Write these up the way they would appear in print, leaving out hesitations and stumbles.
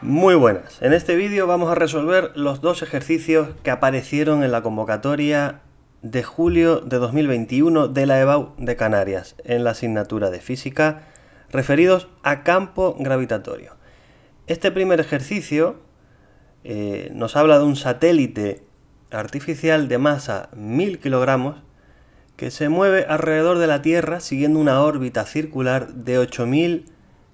Muy buenas, en este vídeo vamos a resolver los dos ejercicios que aparecieron en la convocatoria de julio de 2021 de la EBAU de Canarias en la asignatura de física referidos a campo gravitatorio. Este primer ejercicio nos habla de un satélite artificial de masa 1000 kilogramos que se mueve alrededor de la Tierra siguiendo una órbita circular de 8000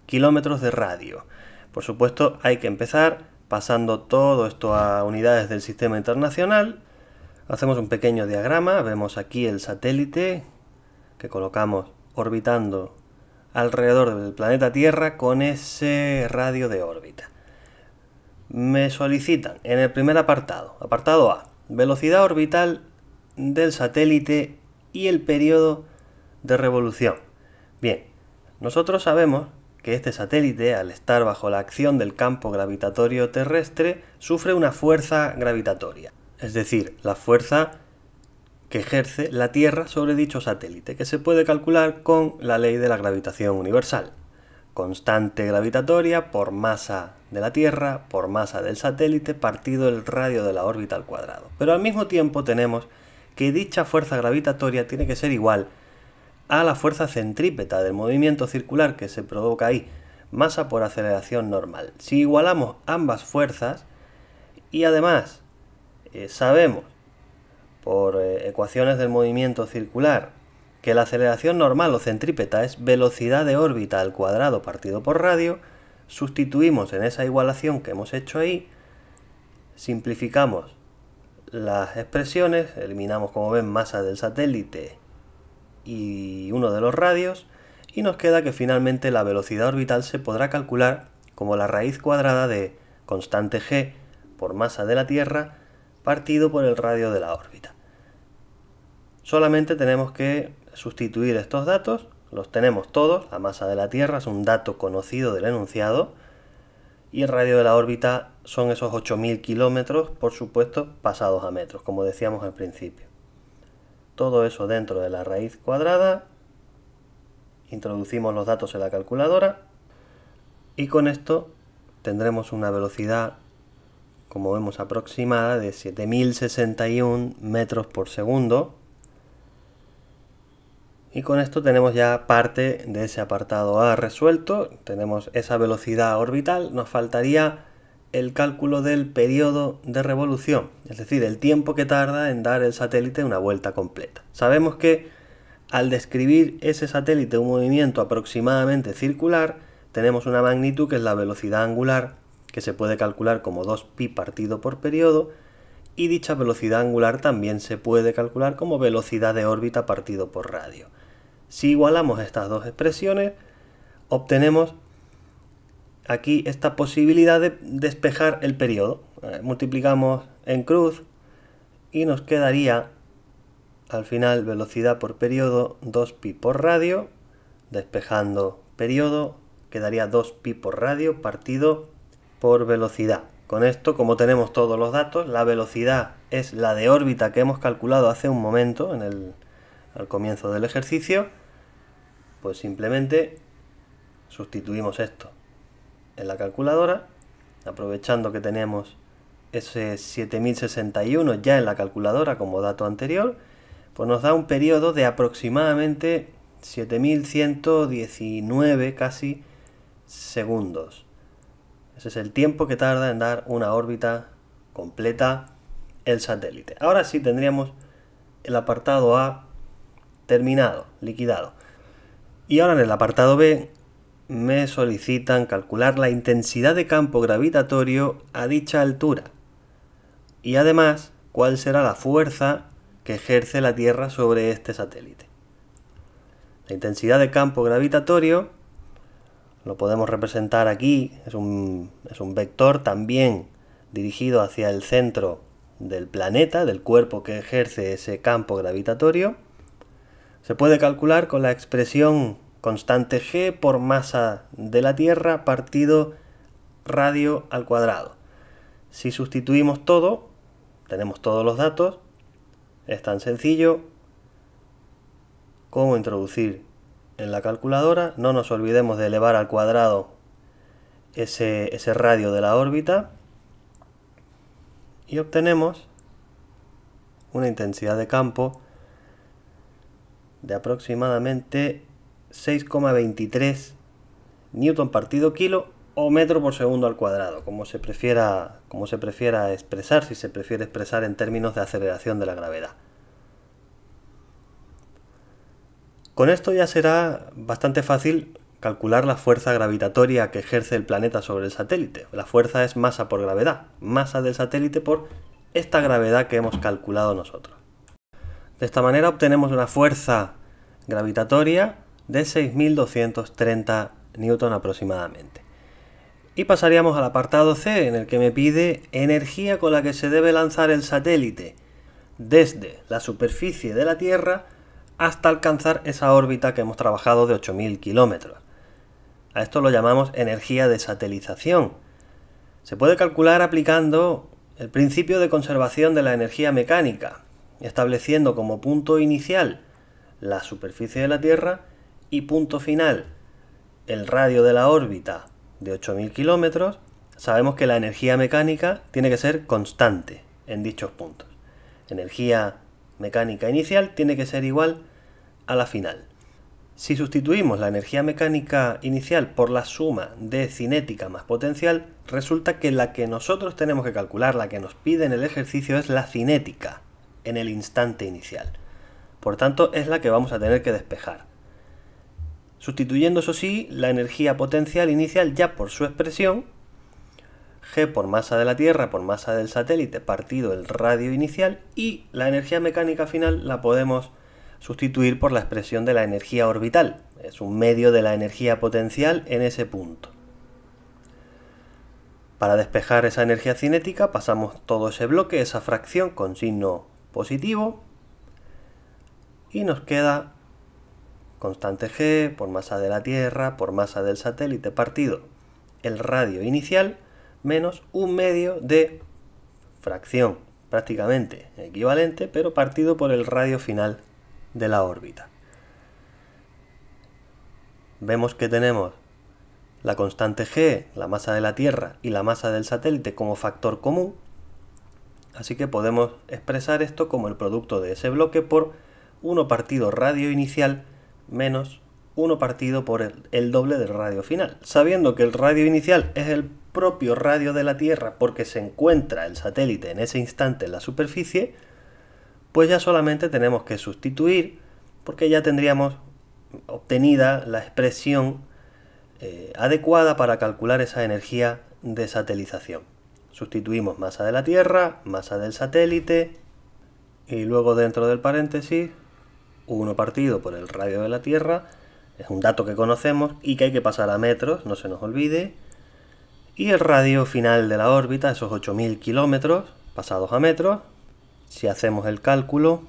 kilómetros de radio. Por supuesto, hay que empezar pasando todo esto a unidades del sistema internacional. Hacemos un pequeño diagrama, vemos aquí el satélite que colocamos orbitando alrededor del planeta Tierra con ese radio de órbita. Me solicitan en el primer apartado, apartado A, velocidad orbital del satélite y el periodo de revolución. Bien, nosotros sabemos que este satélite, al estar bajo la acción del campo gravitatorio terrestre, sufre una fuerza gravitatoria, es decir, la fuerza que ejerce la Tierra sobre dicho satélite, que se puede calcular con la ley de la gravitación universal. Constante gravitatoria por masa de la Tierra, por masa del satélite, partido el radio de la órbita al cuadrado. Pero al mismo tiempo tenemos que dicha fuerza gravitatoria tiene que ser igual a la fuerza centrípeta del movimiento circular que se provoca ahí, masa por aceleración normal. Si igualamos ambas fuerzas y además sabemos por ecuaciones del movimiento circular que la aceleración normal o centrípeta es velocidad de órbita al cuadrado partido por radio, sustituimos en esa igualación que hemos hecho ahí, simplificamos las expresiones, eliminamos, como ven, masa del satélite y uno de los radios, y nos queda que finalmente la velocidad orbital se podrá calcular como la raíz cuadrada de constante g por masa de la Tierra partido por el radio de la órbita. Solamente tenemos que sustituir estos datos, los tenemos todos, la masa de la Tierra es un dato conocido del enunciado, y el radio de la órbita son esos 8000 kilómetros, por supuesto, pasados a metros, como decíamos al principio. Todo eso dentro de la raíz cuadrada, introducimos los datos en la calculadora y con esto tendremos una velocidad, como vemos, aproximada de 7061 metros por segundo. Y con esto tenemos ya parte de ese apartado A resuelto, tenemos esa velocidad orbital, nos faltaría el cálculo del periodo de revolución, es decir, el tiempo que tarda en dar el satélite una vuelta completa. Sabemos que al describir ese satélite un movimiento aproximadamente circular, tenemos una magnitud que es la velocidad angular, que se puede calcular como 2pi partido por periodo, y dicha velocidad angular también se puede calcular como velocidad de órbita partido por radio. Si igualamos estas dos expresiones, obtenemos aquí esta posibilidad de despejar el periodo. Multiplicamos en cruz y nos quedaría al final velocidad por periodo 2pi por radio, despejando periodo quedaría 2pi por radio partido por velocidad. Con esto, como tenemos todos los datos, la velocidad es la de órbita que hemos calculado hace un momento al comienzo del ejercicio, pues simplemente sustituimos esto en la calculadora, aprovechando que tenemos ese 7061 ya en la calculadora como dato anterior, pues nos da un periodo de aproximadamente 7119 casi segundos. Ese es el tiempo que tarda en dar una órbita completa el satélite. Ahora sí tendríamos el apartado A terminado, liquidado. Y ahora en el apartado B me solicitan calcular la intensidad de campo gravitatorio a dicha altura y además cuál será la fuerza que ejerce la Tierra sobre este satélite. La intensidad de campo gravitatorio lo podemos representar aquí, es un vector también dirigido hacia el centro del planeta, del cuerpo que ejerce ese campo gravitatorio. Se puede calcular con la expresión constante g por masa de la Tierra partido radio al cuadrado. Si sustituimos todo, tenemos todos los datos. Es tan sencillo como introducir en la calculadora. No nos olvidemos de elevar al cuadrado ese radio de la órbita y obtenemos una intensidad de campo de aproximadamente 6,23 newton partido kilo o metro por segundo al cuadrado, como se prefiera expresar, si se prefiere expresar en términos de aceleración de la gravedad. Con esto ya será bastante fácil calcular la fuerza gravitatoria que ejerce el planeta sobre el satélite. La fuerza es masa por gravedad, masa del satélite por esta gravedad que hemos calculado nosotros. De esta manera obtenemos una fuerza gravitatoria de 6.230 newton aproximadamente. Y pasaríamos al apartado C, en el que me pide energía con la que se debe lanzar el satélite desde la superficie de la Tierra hasta alcanzar esa órbita que hemos trabajado de 8.000 kilómetros. A esto lo llamamos energía de satelización. Se puede calcular aplicando el principio de conservación de la energía mecánica, estableciendo como punto inicial la superficie de la Tierra y punto final el radio de la órbita de 8.000 kilómetros. Sabemos que la energía mecánica tiene que ser constante en dichos puntos. Energía mecánica inicial tiene que ser igual a la final. Si sustituimos la energía mecánica inicial por la suma de cinética más potencial, resulta que la que nosotros tenemos que calcular, la que nos pide en el ejercicio, es la cinética en el instante inicial. Por tanto, es la que vamos a tener que despejar. Sustituyendo, eso sí, la energía potencial inicial ya por su expresión, G por masa de la Tierra por masa del satélite partido el radio inicial, y la energía mecánica final la podemos sustituir por la expresión de la energía orbital. Es un medio de la energía potencial en ese punto. Para despejar esa energía cinética pasamos todo ese bloque, esa fracción con signo positivo, y nos queda constante G por masa de la Tierra por masa del satélite partido el radio inicial menos un medio de fracción prácticamente equivalente, pero partido por el radio final de la órbita. Vemos que tenemos la constante G, la masa de la Tierra y la masa del satélite como factor común, así que podemos expresar esto como el producto de ese bloque por 1 partido radio inicial menos 1 partido por el doble del radio final. Sabiendo que el radio inicial es el propio radio de la Tierra porque se encuentra el satélite en ese instante en la superficie, pues ya solamente tenemos que sustituir, porque ya tendríamos obtenida la expresión adecuada para calcular esa energía de satelización. Sustituimos masa de la Tierra, masa del satélite, y luego dentro del paréntesis 1 partido por el radio de la Tierra, es un dato que conocemos y que hay que pasar a metros, no se nos olvide, y el radio final de la órbita, esos 8.000 kilómetros pasados a metros. Si hacemos el cálculo,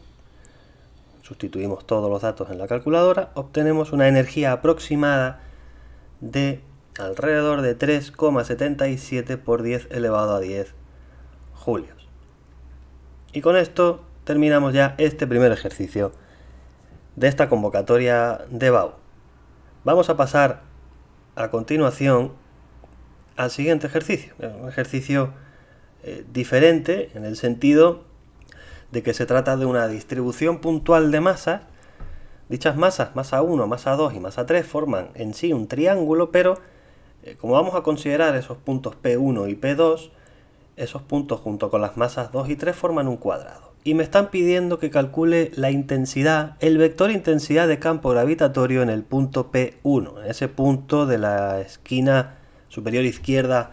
sustituimos todos los datos en la calculadora, obtenemos una energía aproximada de alrededor de 3,77 por 10 elevado a 10 julios. Y con esto terminamos ya este primer ejercicio de esta convocatoria de EBAU. Vamos a pasar a continuación al siguiente ejercicio, un ejercicio diferente en el sentido de que se trata de una distribución puntual de masas. Dichas masas, masa 1, masa 2 y masa 3, forman en sí un triángulo, pero como vamos a considerar esos puntos P1 y P2, esos puntos junto con las masas 2 y 3 forman un cuadrado. Y me están pidiendo que calcule la intensidad, el vector intensidad de campo gravitatorio en el punto P1, en ese punto de la esquina superior izquierda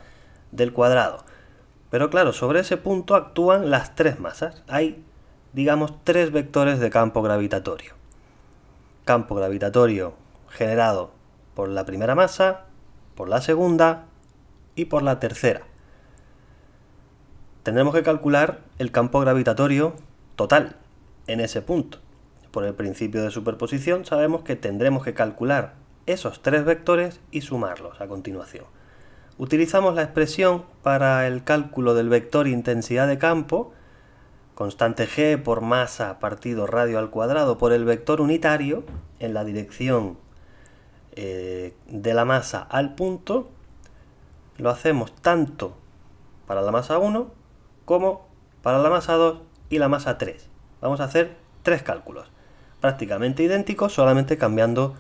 del cuadrado. Pero claro, sobre ese punto actúan las 3 masas. Hay, digamos, 3 vectores de campo gravitatorio. Campo gravitatorio generado por la primera masa, por la segunda y por la tercera. Tendremos que calcular el campo gravitatorio total en ese punto. Por el principio de superposición sabemos que tendremos que calcular esos 3 vectores y sumarlos a continuación. Utilizamos la expresión para el cálculo del vector intensidad de campo constante g por masa partido radio al cuadrado por el vector unitario en la dirección de la masa al punto, lo hacemos tanto para la masa 1 como para la masa 2 y la masa 3. Vamos a hacer tres cálculos prácticamente idénticos, solamente cambiando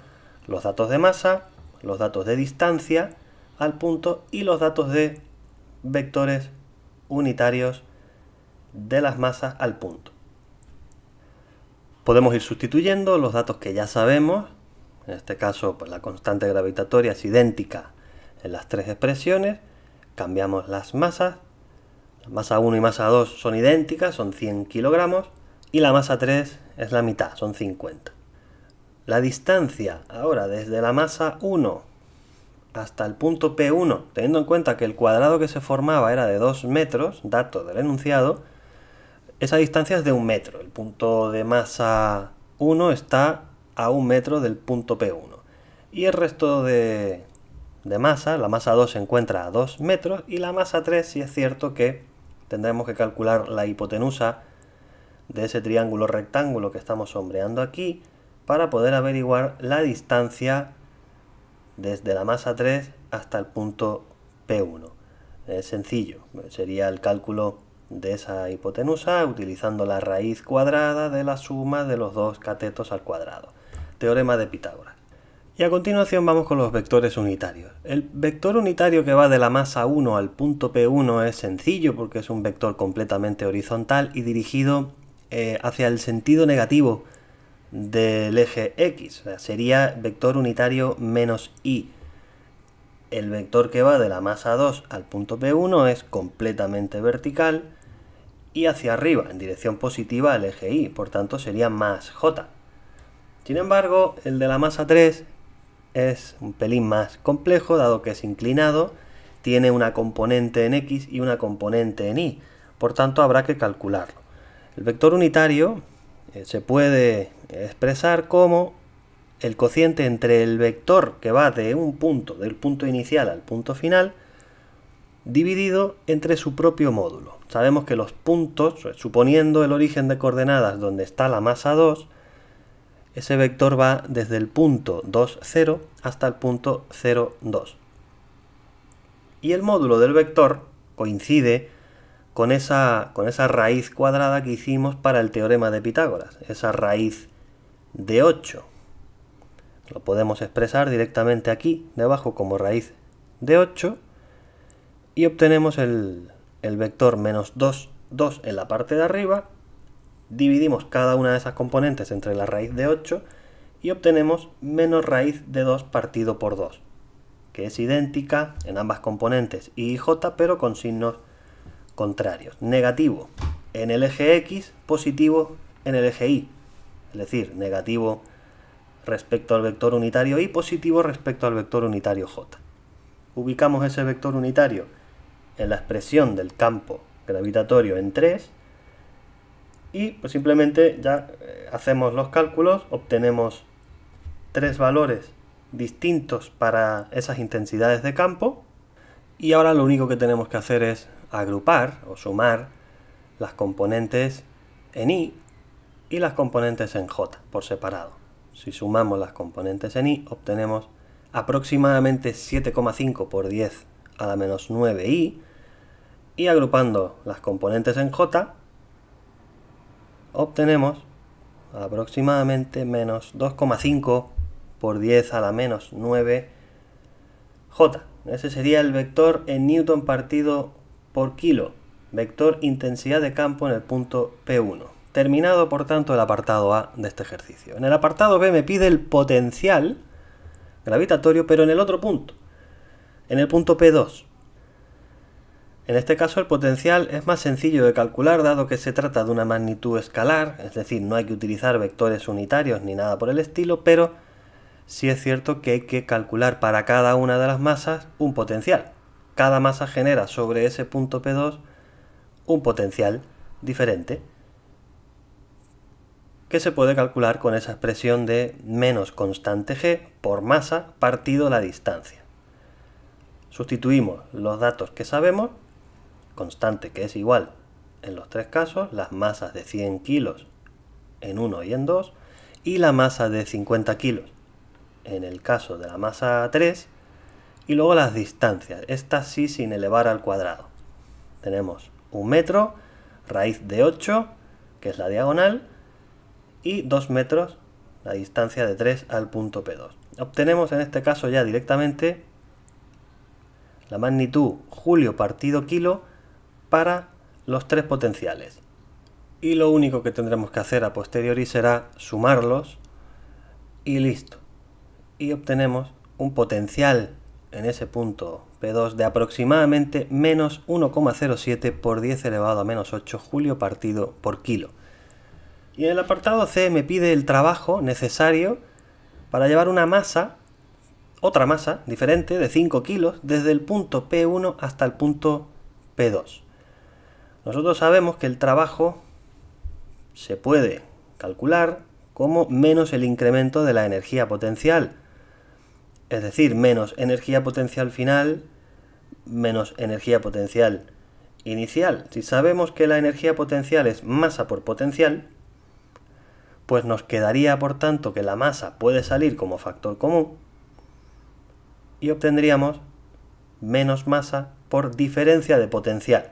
los datos de masa, los datos de distancia al punto y los datos de vectores unitarios de las masas al punto. Podemos ir sustituyendo los datos que ya sabemos. En este caso, pues la constante gravitatoria es idéntica en las tres expresiones. Cambiamos las masas. La masa 1 y masa 2 son idénticas, son 100 kilogramos. Y la masa 3 es la mitad, son 50. La distancia ahora desde la masa 1 hasta el punto P1, teniendo en cuenta que el cuadrado que se formaba era de 2 metros, dato del enunciado, esa distancia es de 1 metro. El punto de masa 1 está a 1 metro del punto P1. Y el resto de masa, la masa 2 se encuentra a 2 metros y la masa 3 sí es cierto que tendremos que calcular la hipotenusa de ese triángulo rectángulo que estamos sombreando aquí para poder averiguar la distancia desde la masa 3 hasta el punto P1. Es sencillo, sería el cálculo de esa hipotenusa utilizando la raíz cuadrada de la suma de los dos catetos al cuadrado. Teorema de Pitágoras. Y a continuación vamos con los vectores unitarios. El vector unitario que va de la masa 1 al punto P1 es sencillo porque es un vector completamente horizontal y dirigido hacia el sentido negativo del eje X. O sea, sería vector unitario menos I. El vector que va de la masa 2 al punto P1 es completamente vertical y hacia arriba, en dirección positiva al eje Y, por tanto sería más J. Sin embargo, el de la masa 3 es un pelín más complejo, dado que es inclinado, tiene una componente en X y una componente en Y, por tanto habrá que calcularlo. El vector unitario se puede expresar como el cociente entre el vector que va de un punto, del punto inicial al punto final, dividido entre su propio módulo. Sabemos que los puntos, suponiendo el origen de coordenadas donde está la masa 2, ese vector va desde el punto 2, 0 hasta el punto 0, 2. Y el módulo del vector coincide con esa raíz cuadrada que hicimos para el teorema de Pitágoras, esa raíz de 8. Lo podemos expresar directamente aquí, debajo, como raíz de 8, y obtenemos el vector menos 2, 2 en la parte de arriba, dividimos cada una de esas componentes entre la raíz de 8 y obtenemos menos raíz de 2 partido por 2, que es idéntica en ambas componentes I y J, pero con signos contrarios. Negativo en el eje X, positivo en el eje Y, es decir, negativo respecto al vector unitario Y, positivo respecto al vector unitario J. Ubicamos ese vector unitario en la expresión del campo gravitatorio en 3 y pues simplemente ya hacemos los cálculos, obtenemos tres valores distintos para esas intensidades de campo y ahora lo único que tenemos que hacer es agrupar o sumar las componentes en I y las componentes en J por separado. Si sumamos las componentes en I obtenemos aproximadamente 7,5 por 10 a la menos 9i y agrupando las componentes en J obtenemos aproximadamente menos 2,5 por 10 a la menos 9 J. Ese sería el vector en Newton partido por kilo, vector intensidad de campo en el punto P1. Terminado, por tanto, el apartado A de este ejercicio. En el apartado B me pide el potencial gravitatorio, pero en el otro punto, en el punto P2. En este caso el potencial es más sencillo de calcular, dado que se trata de una magnitud escalar, es decir, no hay que utilizar vectores unitarios ni nada por el estilo, pero sí es cierto que hay que calcular para cada una de las masas un potencial. Cada masa genera sobre ese punto P2 un potencial diferente, que se puede calcular con esa expresión de menos constante g por masa partido la distancia. Sustituimos los datos que sabemos, constante que es igual en los tres casos, las masas de 100 kilos en uno y en dos, y la masa de 50 kilos en el caso de la masa 3, y luego las distancias, estas sí sin elevar al cuadrado. Tenemos 1 metro, raíz de 8, que es la diagonal, y 2 metros, la distancia de 3 al punto P2. Obtenemos en este caso ya directamente la magnitud julio partido kilo para los tres potenciales. Y lo único que tendremos que hacer a posteriori será sumarlos y listo. Y obtenemos un potencial en ese punto P2 de aproximadamente menos 1,07 por 10 elevado a menos 8 julio partido por kilo. Y en el apartado C me pide el trabajo necesario para llevar una masa, otra masa diferente de 5 kilos desde el punto P1 hasta el punto P2. Nosotros sabemos que el trabajo se puede calcular como menos el incremento de la energía potencial, es decir, menos energía potencial final menos energía potencial inicial. Si sabemos que la energía potencial es masa por potencial, pues nos quedaría por tanto que la masa puede salir como factor común y obtendríamos menos masa por diferencia de potencial.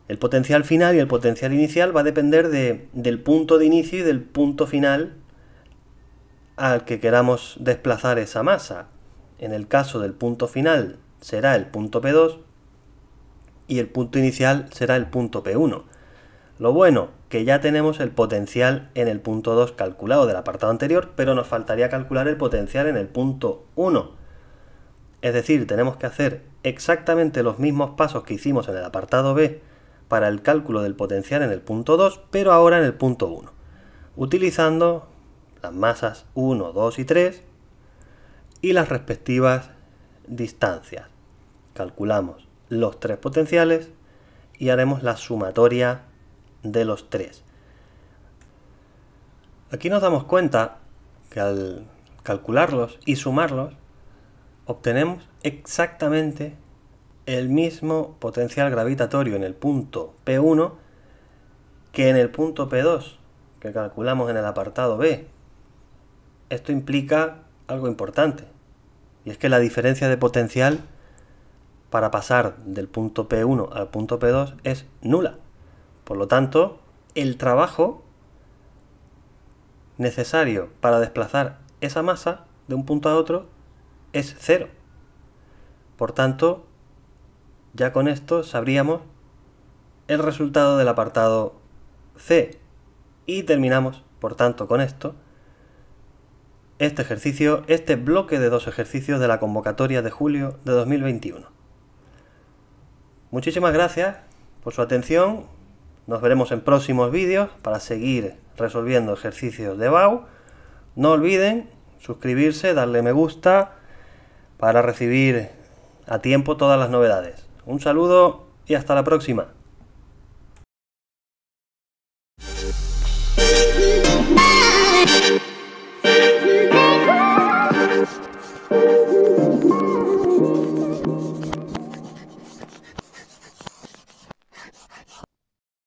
El potencial final y el potencial inicial va a depender del punto de inicio y del punto final al que queramos desplazar esa masa. En el caso del punto final será el punto P2 y el punto inicial será el punto P1. Lo bueno, que ya tenemos el potencial en el punto 2 calculado del apartado anterior, pero nos faltaría calcular el potencial en el punto 1. Es decir, tenemos que hacer exactamente los mismos pasos que hicimos en el apartado B para el cálculo del potencial en el punto 2, pero ahora en el punto 1, utilizando las masas 1, 2 y 3 y las respectivas distancias. Calculamos los tres potenciales y haremos la sumatoria de los tres. Aquí nos damos cuenta que al calcularlos y sumarlos obtenemos exactamente el mismo potencial gravitatorio en el punto P1 que en el punto P2 que calculamos en el apartado B. Esto implica algo importante, y es que la diferencia de potencial para pasar del punto P1 al punto P2 es nula. Por lo tanto, el trabajo necesario para desplazar esa masa de un punto a otro es cero. Por tanto, ya con esto sabríamos el resultado del apartado C. Y terminamos, por tanto, con esto, este ejercicio, este bloque de 2 ejercicios de la convocatoria de julio de 2021. Muchísimas gracias por su atención. Nos veremos en próximos vídeos para seguir resolviendo ejercicios de EBAU. No olviden suscribirse, darle me gusta para recibir a tiempo todas las novedades. Un saludo y hasta la próxima.